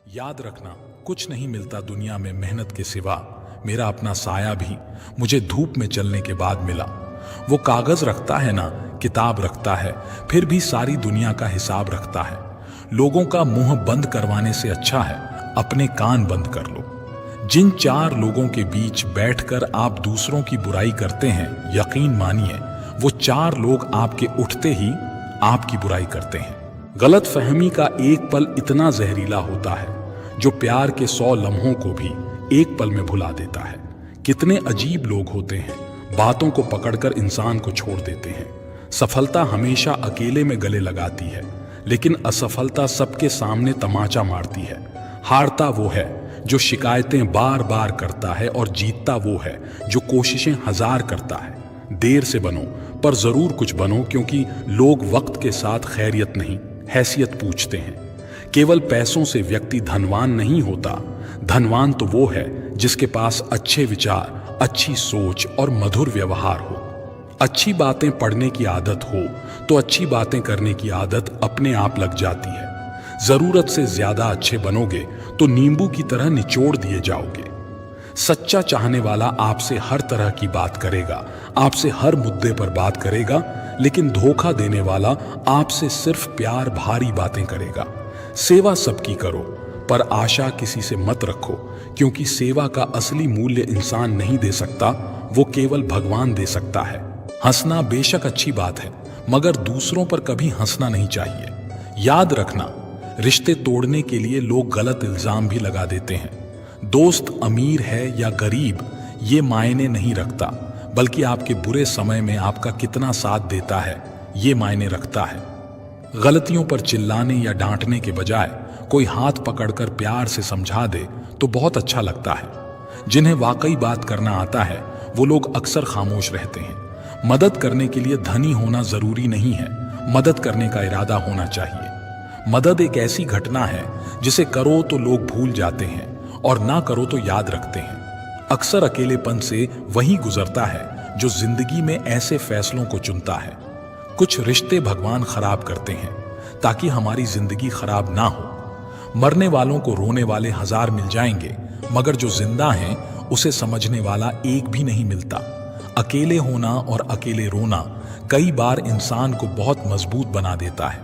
याद रखना, कुछ नहीं मिलता दुनिया में मेहनत के सिवा। मेरा अपना साया भी मुझे धूप में चलने के बाद मिला। वो कागज रखता है ना, किताब रखता है, फिर भी सारी दुनिया का हिसाब रखता है। लोगों का मुंह बंद करवाने से अच्छा है अपने कान बंद कर लो। जिन चार लोगों के बीच बैठकर आप दूसरों की बुराई करते हैं, यकीन मानिए वो चार लोग आपके उठते ही आपकी बुराई करते हैं। गलत फहमी का एक पल इतना जहरीला होता है जो प्यार के 100 लम्हों को भी एक पल में भुला देता है। कितने अजीब लोग होते हैं, बातों को पकड़कर इंसान को छोड़ देते हैं। सफलता हमेशा अकेले में गले लगाती है, लेकिन असफलता सबके सामने तमाचा मारती है। हारता वो है जो शिकायतें बार बार करता है, और जीतता वो है जो कोशिशें 1000 करता है। देर से बनो पर जरूर कुछ बनो, क्योंकि लोग वक्त के साथ खैरियत नहीं, हैसियत पूछते हैं। केवल पैसों से व्यक्ति धनवान नहीं होता। धनवान तो वो है जिसके पास अच्छे विचार, अच्छी सोच और मधुर व्यवहार हो। अच्छी बातें पढ़ने की आदत हो तो अच्छी बातें करने की आदत अपने आप लग जाती है। जरूरत से ज्यादा अच्छे बनोगे तो नींबू की तरह निचोड़ दिए जाओगे। सच्चा चाहने वाला आपसे हर तरह की बात करेगा, आपसे हर मुद्दे पर बात करेगा, लेकिन धोखा देने वाला आपसे सिर्फ प्यार भारी बातें करेगा। सेवा सबकी करो, पर आशा किसी से मत रखो, क्योंकि सेवा का असली मूल्य इंसान नहीं दे सकता, वो केवल भगवान दे सकता है। हंसना बेशक अच्छी बात है, मगर दूसरों पर कभी हंसना नहीं चाहिए। याद रखना, रिश्ते तोड़ने के लिए लोग गलत इल्जाम भी लगा देते हैं। दोस्त अमीर है या गरीब ये मायने नहीं रखता, बल्कि आपके बुरे समय में आपका कितना साथ देता है ये मायने रखता है। गलतियों पर चिल्लाने या डांटने के बजाय कोई हाथ पकड़कर प्यार से समझा दे तो बहुत अच्छा लगता है। जिन्हें वाकई बात करना आता है वो लोग अक्सर खामोश रहते हैं। मदद करने के लिए धनी होना जरूरी नहीं है, मदद करने का इरादा होना चाहिए। मदद एक ऐसी घटना है जिसे करो तो लोग भूल जाते हैं और ना करो तो याद रखते हैं। अक्सर अकेलेपन से वही गुजरता है जो जिंदगी में ऐसे फैसलों को चुनता है। कुछ रिश्ते भगवान खराब करते हैं ताकि हमारी जिंदगी खराब ना हो। मरने वालों को रोने वाले 1000 मिल जाएंगे, मगर जो जिंदा हैं उसे समझने वाला एक भी नहीं मिलता। अकेले होना और अकेले रोना कई बार इंसान को बहुत मजबूत बना देता है।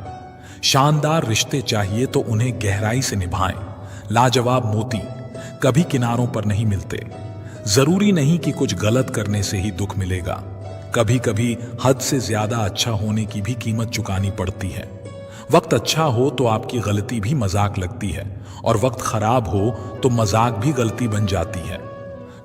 शानदार रिश्ते चाहिए तो उन्हें गहराई से निभाएं। लाजवाब मोती कभी किनारों पर नहीं मिलते। जरूरी नहीं कि कुछ गलत करने से ही दुख मिलेगा। कभी कभी हद से ज्यादा अच्छा होने की भी कीमत चुकानी पड़ती है। वक्त अच्छा हो तो आपकी गलती भी मजाक लगती है, और वक्त खराब हो तो मजाक भी गलती बन जाती है।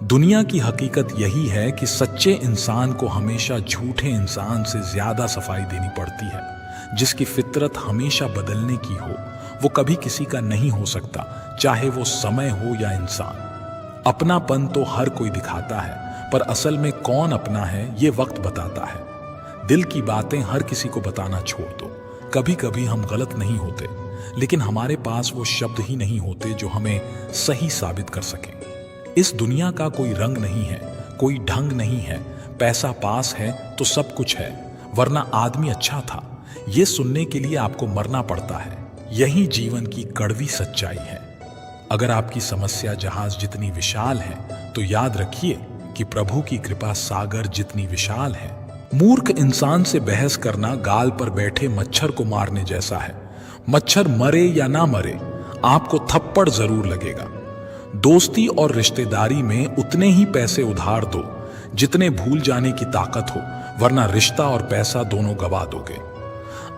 दुनिया की हकीकत यही है कि सच्चे इंसान को हमेशा झूठे इंसान से ज्यादा सफाई देनी पड़ती है। जिसकी फितरत हमेशा बदलने की हो वो कभी किसी का नहीं हो सकता, चाहे वो समय हो या इंसान। अपनापन तो हर कोई दिखाता है, पर असल में कौन अपना है ये वक्त बताता है। दिल की बातें हर किसी को बताना छोड़ दो। कभी कभी हम गलत नहीं होते, लेकिन हमारे पास वो शब्द ही नहीं होते जो हमें सही साबित कर सकें। इस दुनिया का कोई रंग नहीं है, कोई ढंग नहीं है। पैसा पास है तो सब कुछ है, वरना आदमी अच्छा था। ये सुनने के लिए आपको मरना पड़ता है। यही जीवन की कड़वी सच्चाई है। अगर आपकी समस्या जहाज जितनी विशाल है तो याद रखिए कि प्रभु की कृपा सागर जितनी विशाल है। मूर्ख इंसान से बहस करना गाल पर बैठे मच्छर को मारने जैसा है। मच्छर मरे या ना मरे, आपको थप्पड़ जरूर लगेगा। दोस्ती और रिश्तेदारी में उतने ही पैसे उधार दो जितने भूल जाने की ताकत हो, वरना रिश्ता और पैसा दोनों गवा दोगे।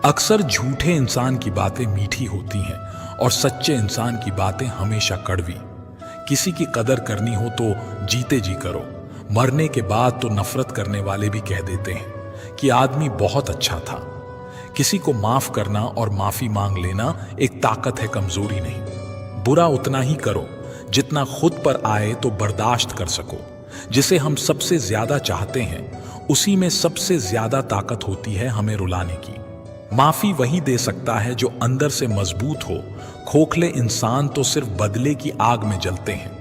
अक्सर झूठे इंसान की बातें मीठी होती हैं और सच्चे इंसान की बातें हमेशा कड़वी। किसी की कदर करनी हो तो जीते जी करो। मरने के बाद तो नफरत करने वाले भी कह देते हैं कि आदमी बहुत अच्छा था। किसी को माफ करना और माफी मांग लेना एक ताकत है, कमजोरी नहीं। बुरा उतना ही करो जितना खुद पर आए तो बर्दाश्त कर सको। जिसे हम सबसे ज्यादा चाहते हैं उसी में सबसे ज्यादा ताकत होती है हमें रुलाने की। माफी वही दे सकता है जो अंदर से मजबूत हो। खोखले इंसान तो सिर्फ बदले की आग में जलते हैं।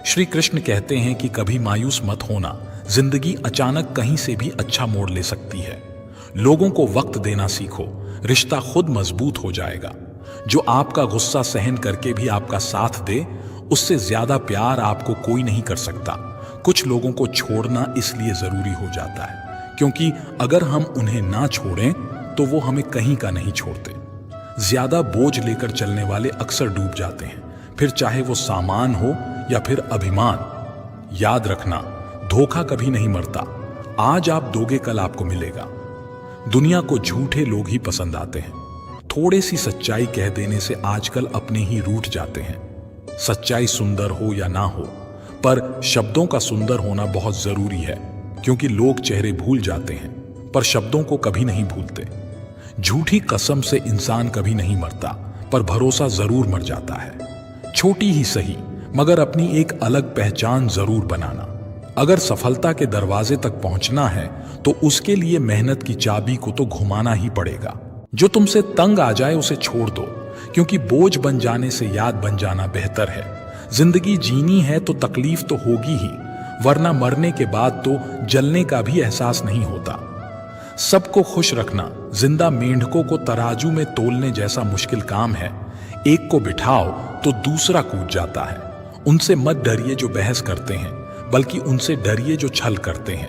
श्री कृष्ण कहते हैं कि कभी मायूस मत होना, जिंदगी अचानक कहीं से भी अच्छा मोड़ ले सकती है। लोगों को वक्त देना सीखो, रिश्ता खुद मजबूत हो जाएगा। जो आपका गुस्सा सहन करके भी आपका साथ दे, उससे ज्यादा प्यार आपको कोई नहीं कर सकता। कुछ लोगों को छोड़ना इसलिए जरूरी हो जाता है क्योंकि अगर हम उन्हें ना छोड़ें तो वो हमें कहीं का नहीं छोड़ते। ज्यादा बोझ लेकर चलने वाले अक्सर डूब जाते हैं, फिर चाहे वो सामान हो या फिर अभिमान। याद रखना, धोखा कभी नहीं मरता। आज आप दोगे, कल आपको मिलेगा। दुनिया को झूठे लोग ही पसंद आते हैं। थोड़ी सी सच्चाई कह देने से आजकल अपने ही रूठ जाते हैं। सच्चाई सुंदर हो या ना हो, पर शब्दों का सुंदर होना बहुत जरूरी है, क्योंकि लोग चेहरे भूल जाते हैं पर शब्दों को कभी नहीं भूलते। झूठी कसम से इंसान कभी नहीं मरता, पर भरोसा जरूर मर जाता है। छोटी ही सही, मगर अपनी एक अलग पहचान जरूर बनाना। अगर सफलता के दरवाजे तक पहुंचना है तो उसके लिए मेहनत की चाबी को तो घुमाना ही पड़ेगा। जो तुमसे तंग आ जाए उसे छोड़ दो, क्योंकि बोझ बन जाने से याद बन जाना बेहतर है। जिंदगी जीनी है तो तकलीफ तो होगी ही, वरना मरने के बाद तो जलने का भी एहसास नहीं होता। सबको खुश रखना जिंदा मेंढकों को तराजू में तोलने जैसा मुश्किल काम है। एक को बिठाओ तो दूसरा कूद जाता है। उनसे मत डरिए जो बहस करते हैं, बल्कि उनसे डरिए जो छल करते हैं।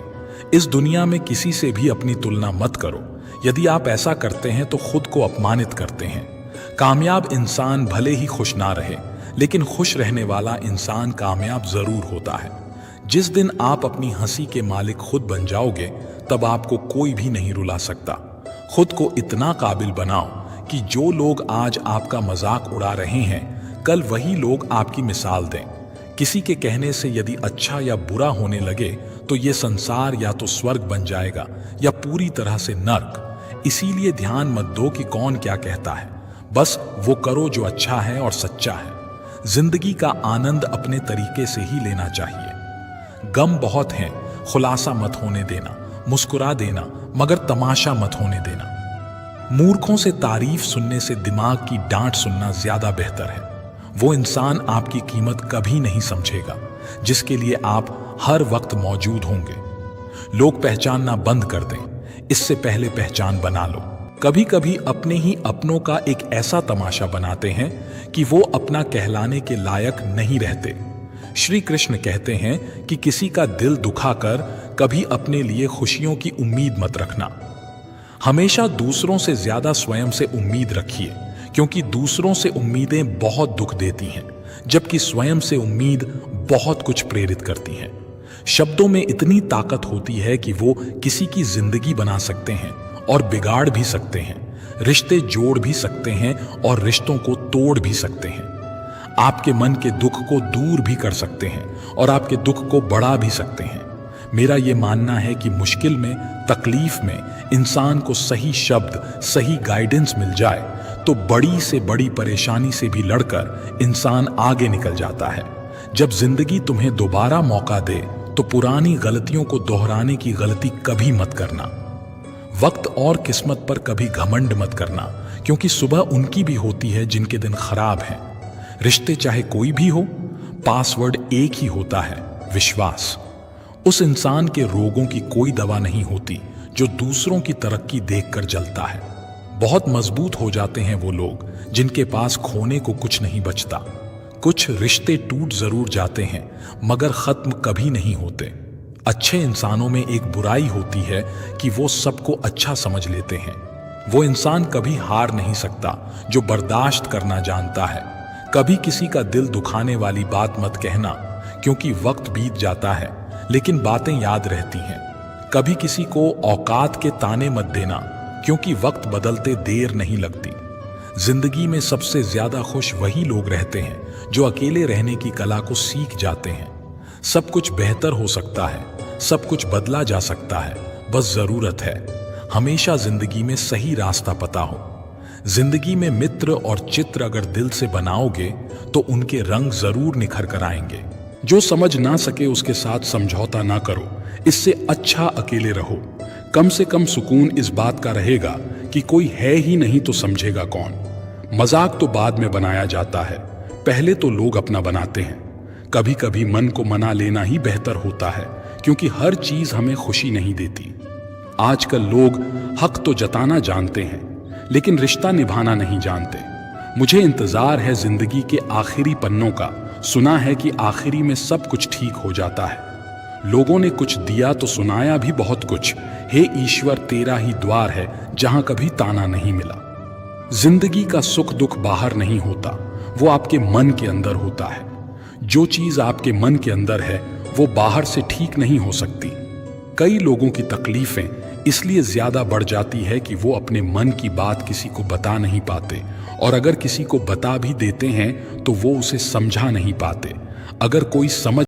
इस दुनिया में किसी से भी अपनी तुलना मत करो। यदि आप ऐसा करते हैं तो खुद को अपमानित करते हैं। कामयाब इंसान भले ही खुश ना रहे, लेकिन खुश रहने वाला इंसान कामयाब जरूर होता है। जिस दिन आप अपनी हंसी के मालिक खुद बन जाओगे, तब आपको कोई भी नहीं रुला सकता। खुद को इतना काबिल बनाओ कि जो लोग आज आपका मजाक उड़ा रहे हैं, कल वही लोग आपकी मिसाल दें। किसी के कहने से यदि अच्छा या बुरा होने लगे तो ये संसार या तो स्वर्ग बन जाएगा या पूरी तरह से नर्क। इसीलिए ध्यान मत दो कि कौन क्या कहता है, बस वो करो जो अच्छा है और सच्चा है। जिंदगी का आनंद अपने तरीके से ही लेना चाहिए। गम बहुत हैं, खुलासा मत होने देना। मुस्कुरा देना, मगर तमाशा मत होने देना। मूर्खों से तारीफ सुनने से दिमाग की डांट सुनना ज्यादा बेहतर है। वो इंसान आपकी कीमत कभी नहीं समझेगा जिसके लिए आप हर वक्त मौजूद होंगे। लोग पहचानना बंद कर दें, इससे पहले पहचान बना लो। कभी कभी अपने ही अपनों का एक ऐसा तमाशा बनाते हैं कि वो अपना कहलाने के लायक नहीं रहते। श्री कृष्ण कहते हैं कि किसी का दिल दुखाकर कभी अपने लिए खुशियों की उम्मीद मत रखना। हमेशा दूसरों से ज्यादा स्वयं से उम्मीद रखिए, क्योंकि दूसरों से उम्मीदें बहुत दुख देती हैं, जबकि स्वयं से उम्मीद बहुत कुछ प्रेरित करती हैं। शब्दों में इतनी ताकत होती है कि वो किसी की जिंदगी बना सकते हैं और बिगाड़ भी सकते हैं, रिश्ते जोड़ भी सकते हैं और रिश्तों को तोड़ भी सकते हैं। आपके मन के दुख को दूर भी कर सकते हैं और आपके दुख को बढ़ा भी सकते हैं। मेरा ये मानना है कि मुश्किल में, तकलीफ में इंसान को सही शब्द, सही गाइडेंस मिल जाए तो बड़ी से बड़ी परेशानी से भी लड़कर इंसान आगे निकल जाता है। जब जिंदगी तुम्हें दोबारा मौका दे तो पुरानी गलतियों को दोहराने की गलती कभी मत करना। वक्त और किस्मत पर कभी घमंड मत करना, क्योंकि सुबह उनकी भी होती है जिनके दिन खराब हैं। रिश्ते चाहे कोई भी हो, पासवर्ड एक ही होता है, विश्वास। उस इंसान के रोगों की कोई दवा नहीं होती जो दूसरों की तरक्की देखकर जलता है। बहुत मजबूत हो जाते हैं वो लोग जिनके पास खोने को कुछ नहीं बचता। कुछ रिश्ते टूट जरूर जाते हैं, मगर खत्म कभी नहीं होते। अच्छे इंसानों में एक बुराई होती है कि वो सबको अच्छा समझ लेते हैं। वो इंसान कभी हार नहीं सकता जो बर्दाश्त करना जानता है। कभी किसी का दिल दुखाने वाली बात मत कहना, क्योंकि वक्त बीत जाता है लेकिन बातें याद रहती हैं। कभी किसी को औकात के ताने मत देना, क्योंकि वक्त बदलते देर नहीं लगती। जिंदगी में सबसे ज्यादा खुश वही लोग रहते हैं जो अकेले रहने की कला को सीख जाते हैं। सब कुछ बेहतर हो सकता है, सब कुछ बदला जा सकता है, बस जरूरत है हमेशा जिंदगी में सही रास्ता पता हो। जिंदगी में मित्र और चित्र अगर दिल से बनाओगे तो उनके रंग जरूर निखर कर आएंगे। जो समझ ना सके उसके साथ समझौता ना करो, इससे अच्छा अकेले रहो। कम से कम सुकून इस बात का रहेगा कि कोई है ही नहीं तो समझेगा कौन। मजाक तो बाद में बनाया जाता है, पहले तो लोग अपना बनाते हैं। कभी कभी मन को मना लेना ही बेहतर होता है, क्योंकि हर चीज हमें खुशी नहीं देती। आजकल लोग हक तो जताना जानते हैं, लेकिन रिश्ता निभाना नहीं जानते। मुझे इंतजार है जिंदगी के आखिरी पन्नों का। सुना है कि आखिरी में सब कुछ ठीक हो जाता है। लोगों ने कुछ दिया तो सुनाया भी बहुत कुछ। हे ईश्वर, तेरा ही द्वार है जहां कभी ताना नहीं मिला। जिंदगी का सुख दुख बाहर नहीं होता, वो आपके मन के अंदर होता है। जो चीज आपके मन के अंदर है वो बाहर से ठीक नहीं हो सकती। कई लोगों की तकलीफें इसलिए ज्यादा बढ़ जाती है कि वो अपने मन की बात किसी को बता नहीं पाते, और अगर किसी को बता भी देते हैं तो वो उसे समझा नहीं पाते। अगर कोई समझ